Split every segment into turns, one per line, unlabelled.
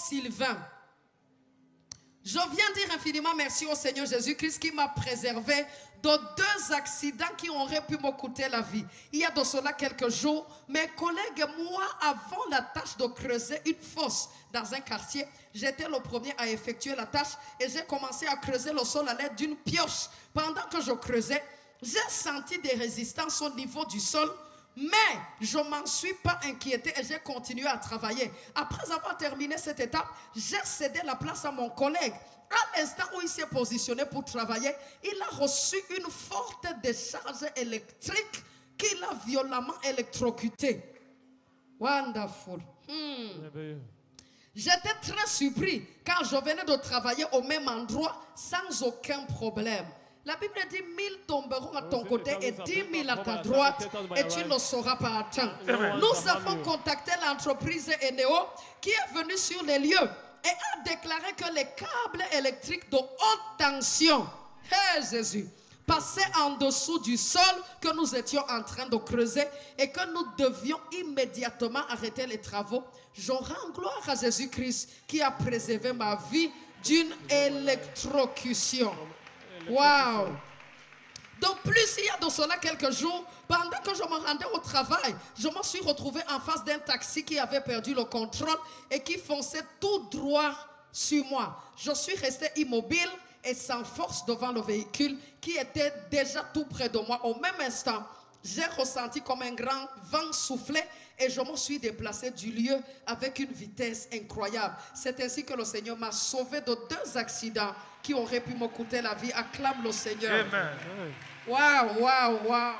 Sylvain. Je viens dire infiniment merci au Seigneur Jésus-Christ qui m'a préservé de 2 accidents qui auraient pu me coûter la vie. Il y a de cela quelques jours, mes collègues et moi avons la tâche de creuser une fosse dans un quartier. J'étais le premier à effectuer la tâche et j'ai commencé à creuser le sol à l'aide d'une pioche. Pendant que je creusais, j'ai senti des résistances au niveau du sol, mais je ne m'en suis pas inquiété et j'ai continué à travailler. Après avoir terminé cette étape, j'ai cédé la place à mon collègue. À l'instant où il s'est positionné pour travailler, il a reçu une forte décharge électrique qui l'a violemment électrocuté. Wonderful. J'étais très surpris car je venais de travailler au même endroit sans aucun problème. La Bible dit 1000 tomberont à ton côté et 10 000 à ta droite et tu ne sauras pas attendre. Nous avons contacté l'entreprise Eneo qui est venue sur les lieux et a déclaré que les câbles électriques de haute tension, Jésus, passaient en dessous du sol que nous étions en train de creuser et que nous devions immédiatement arrêter les travaux. Je rends gloire à Jésus-Christ qui a préservé ma vie d'une électrocution. Wow! Donc plus il y a de cela quelques jours, pendant que je me rendais au travail, je me suis retrouvé en face d'un taxi qui avait perdu le contrôle et qui fonçait tout droit sur moi. Je suis resté immobile et sans force devant le véhicule qui était déjà tout près de moi. Au même instant, j'ai ressenti comme un grand vent souffler et je me suis déplacé du lieu avec une vitesse incroyable. C'est ainsi que le Seigneur m'a sauvé de 2 accidents qui auraient pu me coûter la vie. Acclame le Seigneur.
Amen.
Waouh, waouh, waouh.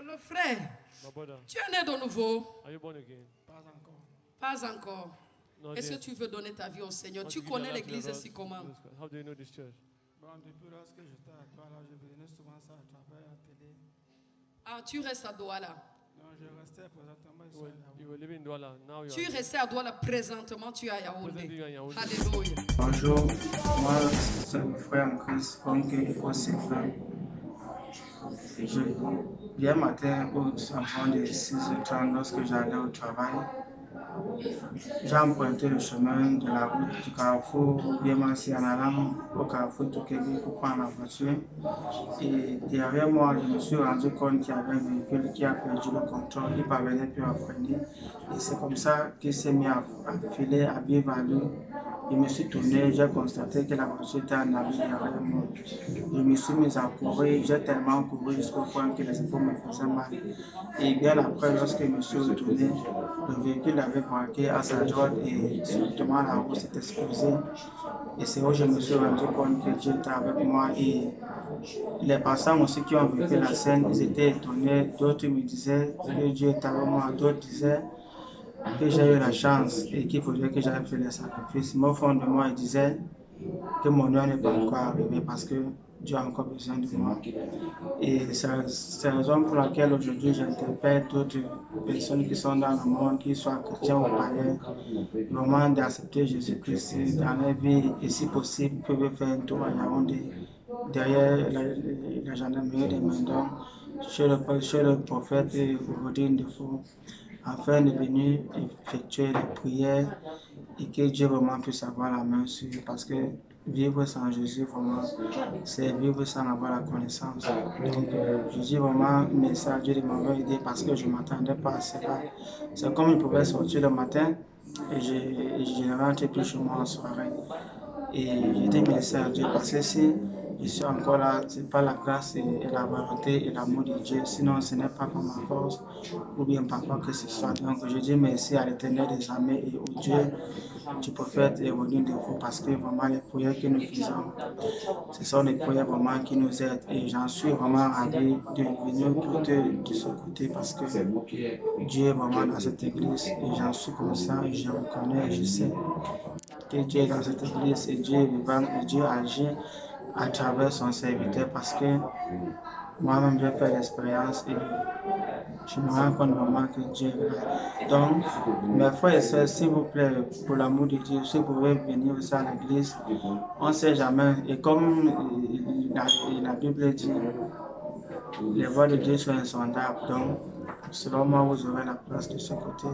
Le frère, tu es né de nouveau? Pas encore. Est-ce que tu veux donner ta vie au Seigneur? Tu connais l'église ici comment?
Depuis lorsque j'étais à Douala, je venais souvent ça à travers la télé.
Ah, tu restes à Douala?
Non, je restais présentement ici à
Tu restais à Douala présentement, tu es à Yaoundé. Alléluia.
Bonjour, moi c'est mon frère en Christ, Franck et aussi frère. Hier matin, aux environs de 6h30, lorsque j'allais au travail, j'ai emprunté le chemin de la route du carrefour Biémansi en allant au carrefour Tokebi pour prendre la voiture. Et derrière moi, je me suis rendu compte qu'il y avait un véhicule qui a perdu le contrôle, il ne parvenait plus à freiner. Et c'est comme ça qu'il s'est mis à filer à vivre à lui. Je me suis tourné, j'ai constaté que la voiture était en abîme derrière moi. Je me suis mis à courir, j'ai tellement couru jusqu'au point que les épaules me faisaient mal. Et bien après, lorsque je me suis retourné, le véhicule avait braqué à sa droite et subitement la roue s'est explosée. Et c'est où je me suis rendu compte que Dieu était avec moi. Et les passants aussi qui ont vécu la scène, ils étaient étonnés. D'autres me disaient que Dieu était avec moi, d'autres disaient que j'ai eu la chance et qu'il faudrait que j'aille faire les sacrifices. Mais au fond de moi, il disait que mon heure n'est pas encore arrivée parce que Dieu a encore besoin de moi. Et c'est la raison pour laquelle aujourd'hui j'interpelle d'autres personnes qui sont dans le monde, qu'ils soient chrétiens ou païens, vraiment d'accepter Jésus-Christ dans leur vie et si possible, peuvent faire un tour à Yaoundé, derrière la gendarmerie de Mandon, chez le prophète Rodin de Fou, afin de venir effectuer les prières et que Dieu vraiment puisse avoir la main sur eux parce que vivre sans Jésus, vraiment, c'est vivre sans avoir la connaissance. Donc, je dis vraiment merci à Dieu de m'avoir aidé parce que je ne m'attendais pas à cela. C'est comme il pouvait sortir le matin et je rentre plus chez moi en soirée. Et je dis merci à Dieu parce que si je suis encore là, c'est pas la grâce et la volonté et l'amour de Dieu. Sinon, ce n'est pas par ma force ou bien par quoi que ce soit. Donc, je dis merci à l'Éternel des armées et au Dieu du prophète et au Dieu de vous parce que vraiment les prières que nous faisons, ce sont des prières vraiment qui nous aident. Et j'en suis vraiment ravi de venir de ce côté parce que Dieu est vraiment dans cette église et j'en suis conscient et je reconnais et je sais que Dieu est dans cette église et Dieu est vivant et Dieu agit à travers son serviteur parce que moi-même j'ai fait l'expérience et je me rends compte vraiment que Dieu est là. Donc, mes frères et sœurs, s'il vous plaît, pour l'amour de Dieu, si vous pouvez venir aussi à l'église, on ne sait jamais. Et comme la Bible dit, les voies de Dieu sont insondables. Donc, Selon moi, vous aurez la place de ce côté.